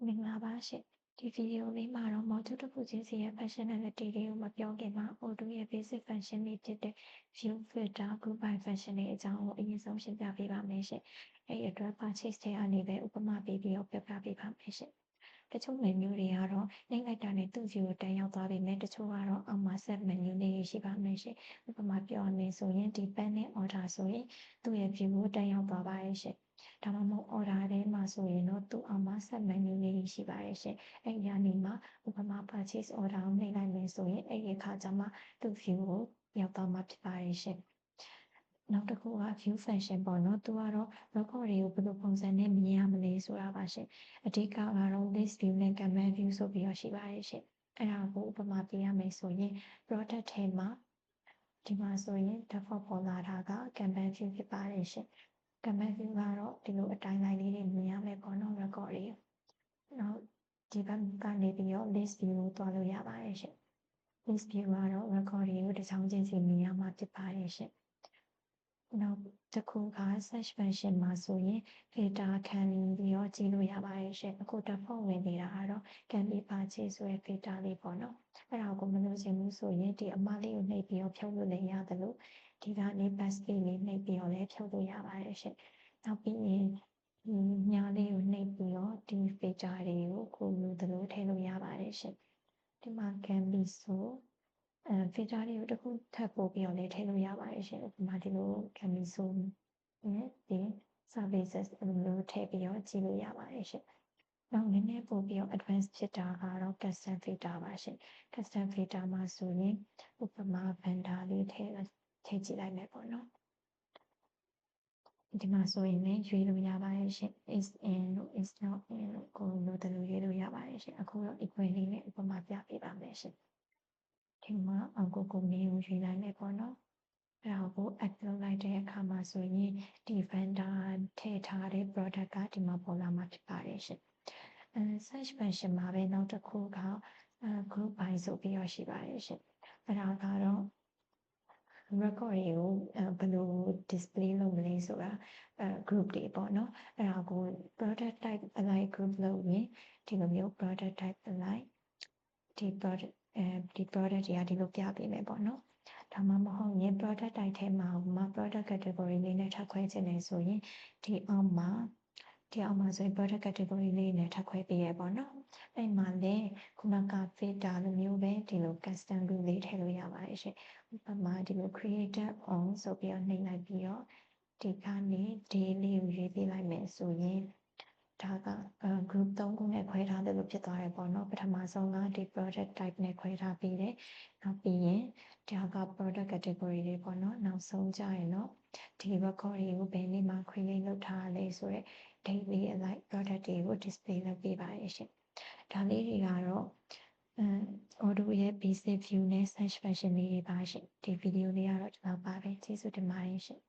မင်္ဂလာပါရှင်ဒီဗီဒီယိုလေးမှာတော့ module တစ်ခုချင်းစီရဲ့ functionality တွေကိုမပြောခင်မှာ Odoo ရဲ့ basic function တွေဖြစ်တဲ့ view filter group by function တွေအကြောင်းကိုအရင်ဆုံးရှင်းပြပေးပါမယ်ရှင်အဲဒီအတွက် purchase ထဲကနေပဲဥပမာပေးပြီးတော့ပြောပြပေးပါမယ်ရှင်တချို့ menu တွေကတော့နှိပ်လိုက်တာနဲ့သူ့ view ကိုတက်ရောက်သွားပေမဲ့တချို့ကတော့အောက်မှာ set menu လေးရှိပါမယ်ရှင်ဥပမာပြောရမယ်ဆိုရင်ဒီ pending order ဆိုရင်သူ့ရဲ့ view ကိုတက်ရောက်သွားပါရဲ့ရှင်ဒါမှမဟုတ် order ထဲမှာဆိုရင်တော့သူ့အောက်မှာ set menu လေးရှိပါရဲ့ရှင်အဲ့ဒီကနေမှဥပမာ purchase order ကိုနှိပ်လိုက်မယ်ဆိုရင်အဲ့ဒီအခါကျမှသူ့ view ကိုရောက်သွားမှာဖြစ်ပါရဲ့ရှင်နောက်တစ်ခုက view function ပေါ့နော်သူကတော့ record တွေကိုဘယ်လိုပုံစံနဲ့မြင်ရမလဲဆိုတာပါရှင်အဓိကကတော့ list view နဲ့ canvas view ဆိုပြီးတော့ရှိပါရဲ့ရှင်အဲ့ဒါကိုဥပမာပေးရမယ်ဆိုရင် product ထဲမှာဒီမှာဆိုရင် default ပေါ်လာတာက canvas view ဖြစ်ပါတယ်ရှင်canvas view ကတော့ဒီလိုအတိုင်းလိုက်လေးတွေမြင်ရမယ်ပေါ့နော် record တွေနောက်ဒီဘက်ကနေပြီးတော့ list view ကိုတွားလို့ရပါတယ်ရှင် list view ကတော့ record တွေကိုတစ်ချောင်းချင်းစီမြင်ရမှာဖြစ်ပါတယ်ရှင်နောက်တစ်ခုက search function မှာဆိုရင် filter ခံပြီးတော့ကြည့်လို့ရပါတယ်ရှင်အခု default ဝင်နေတာကတော့ can be purchased ဆိုတဲ့ filter လေးပေါ့နော်အဲ့ဒါကိုမလို့ချင်ဘူးဆိုရင်ဒီအမလေးကိုနှိပ်ပြီးတော့ဖြုတ်လို့လည်းရတယ်လို့ဒီကနေ basket လေးနှိပ်ပြီးတော့လည်းဖြုတ်လို့ရပါတယ်ရှင်နောက်ပြီးရင်ညာလေးကိုနှိပ်ပြီးတော့ဒီ filter တွေကိုကိုယ်လိုသလိုထည့်လို့ရပါတယ်ရှင်ဒီမှာ can be ဆိုfilter တွေကိုတစ်ခုထပ်ပို့ပြီးတော့လည်းထည့်လို့ရပါတယ်ရှင်ဒီမှာဒီလို can be ဆိုနဲ့ဒီ services လိုထည့်ပြီးတော့ကြည့်လို့ရပါတယ်ရှင်နောက်နည်းနည်းပို့ပြီးတော့ advanced ဖြစ်တာကတော့ custom filter ပါရှင် custom filter မှာဆိုရင်ဥပမာ vendor လေးထည့်ကြည့်လိုက်မယ်ပေါ့နော်ဒီမှာဆိုရင်လည်းရွေးလို့ရပါတယ်ရှင် is in လို့ is not in လို့ကိုယ်လိုတလူရွေးလို့ရပါတယ်ရှင်အခုတော့ equal လေးနဲ့ဥပမာပြပေးပါမယ်ရှင်ဒီမှာကိုမေးကိုရွေးလိုက်မယ်ပေါ့နော်အဲ့ဒါကို add လုပ်လိုက်တဲ့အခါမှာဆိုရင်ဒီ vendor ထည့်ထားတဲ့ product ကဒီမှာပေါ်လာမှာဖြစ်ပါတယ်ရှင်search function မှာပဲနောက်တစ်ခုကgroup by ဆိုပြီးတော့ရှိပါတယ်ရှင်အဲ့ဒါကတော့ record တွေကိုဘယ်လို display လုပ်မလဲဆိုတာ group တွေပေါ့နော်အဲ့ဒါကို product type align group လုပ်ရင်ဒီလိုမျိုး product type align ဒီ product တွေကဒီလိုပြပေးမယ်ပေါ့နော်ဒါမှမဟုတ်ရင် product type ထဲမှာ product category လေးနဲ့ထပ်ခွဲချင်တယ်ဆိုရင်ဒီအောက်မှာဆိုရင် product category လေးနဲ့ထပ်ခွဲပေးရပေါ့နော်အဲ့မှာလည်းခုနက filter လိုမျိုးပဲဒီလို custom group လေးထည့်လို့ရပါတယ်ရှင်ဥပမာဒီလို created on ဆိုပြီးတော့နှိပ်လိုက်ပြီးတော့ဒီကနေ day လေးကိုရွေးပေးလိုက်မယ်ဆိုရင်ဒါကgroup 3ခုနဲ့ခွဲထားတယ်လို့ဖြစ်သွားတယ်ပေါ့နော်ပထမဆုံးကဒီ product type နဲ့ခွဲထားပြီးတယ်နောက်ပြီးရင်ဒါက product category တွေပေါ့နော်နောက်ဆုံးကြရင်တော့ဒီ record တွေကိုဘယ်နေ့မှ create လုပ်ထားလဲဆိုတော့ date လေးအလိုက် product တွေကို display လုပ်ပေးပါရဲ့ရှင်ဒါလေးတွေကတော့Odoo ရဲ့ basic view နဲ့ search function လေးတွေပါရှင်ဒီဗီဒီယိုလေးကတော့ဒီလောက်ပါပဲကျေးဇူးတင်ပါတယ်ရှင်